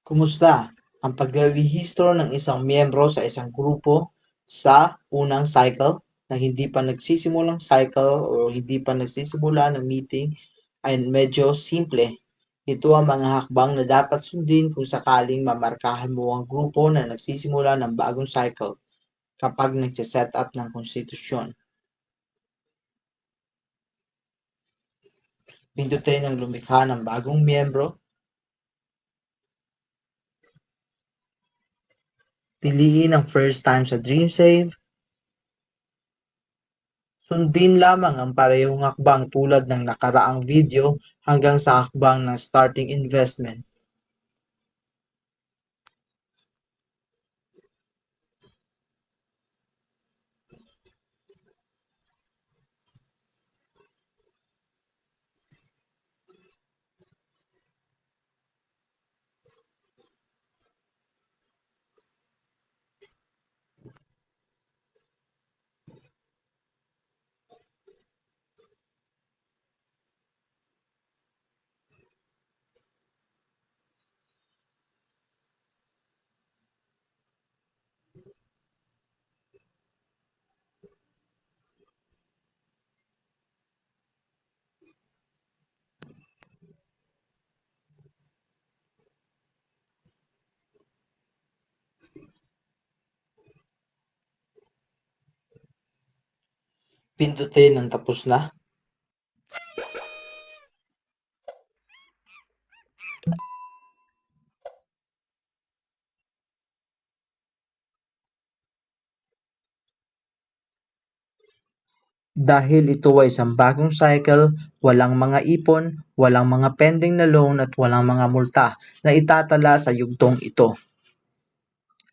Kumusta ang pagrerehistro ng isang miyembro sa isang grupo sa unang cycle na hindi pa nagsisimulang cycle o hindi pa nagsisimula ng meeting ay medyo simple. Ito ang mga hakbang na dapat sundin kung sakaling mamarkahan mo ang grupo na nagsisimula ng bagong cycle kapag nagsiset up ng konstitusyon. Pindutin ang lumikha ng bagong miyembro. Piliin ang first time sa DreamSave. Sundin lamang ang parehong hakbang tulad ng nakaraang video hanggang sa hakbang ng starting investment. Pindutin ang tapos na. Dahil ito ay isang bagong cycle, walang mga ipon, walang mga pending na loan at walang mga multa na itatala sa yugtong ito.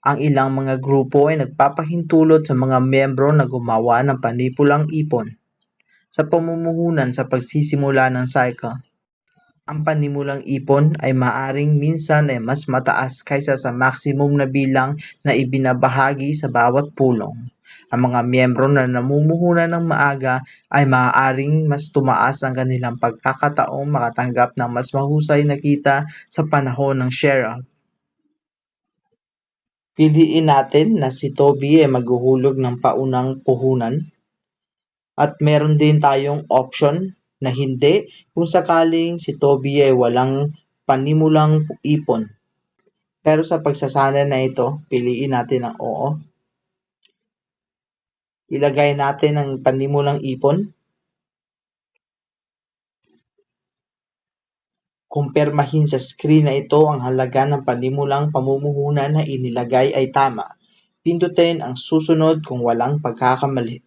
Ang ilang mga grupo ay nagpapahintulot sa mga miyembro na gumawa ng panipulang ipon sa pamumuhunan sa pagsisimula ng cycle. Ang panimulang ipon ay maaaring minsan ay mas mataas kaysa sa maximum na bilang na ibinabahagi sa bawat pulong. Ang mga miyembro na namumuhunan ng maaga ay maaaring mas tumaas ang kanilang pagkakataong makatanggap ng mas mahusay na kita sa panahon ng share-out. Piliin natin na si Toby ay maghuhulog ng paunang puhunan at meron din tayong option na hindi kung sakaling si Toby ay walang panimulang ipon. Pero sa pagsasana na ito, piliin natin ang oo. Ilagay natin ang panimulang ipon. Kumpirmahin sa screen na ito ang halaga ng panimulang pamumuhunan na inilagay ay tama. Pindutin ang susunod kung walang pagkakamali.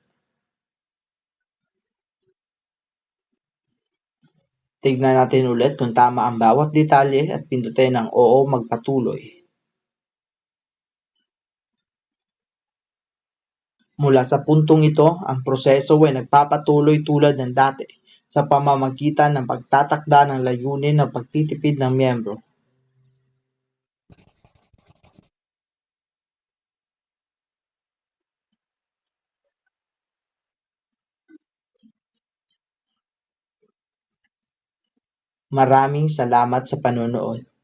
Tignan natin ulit kung tama ang bawat detalye at pindutin ang oo magpatuloy. Mula sa puntong ito, ang proseso ay nagpapatuloy tulad ng dati sa pamamagitan ng pagtatakda ng layunin ng pagtitipid ng miyembro. Maraming salamat sa panonood.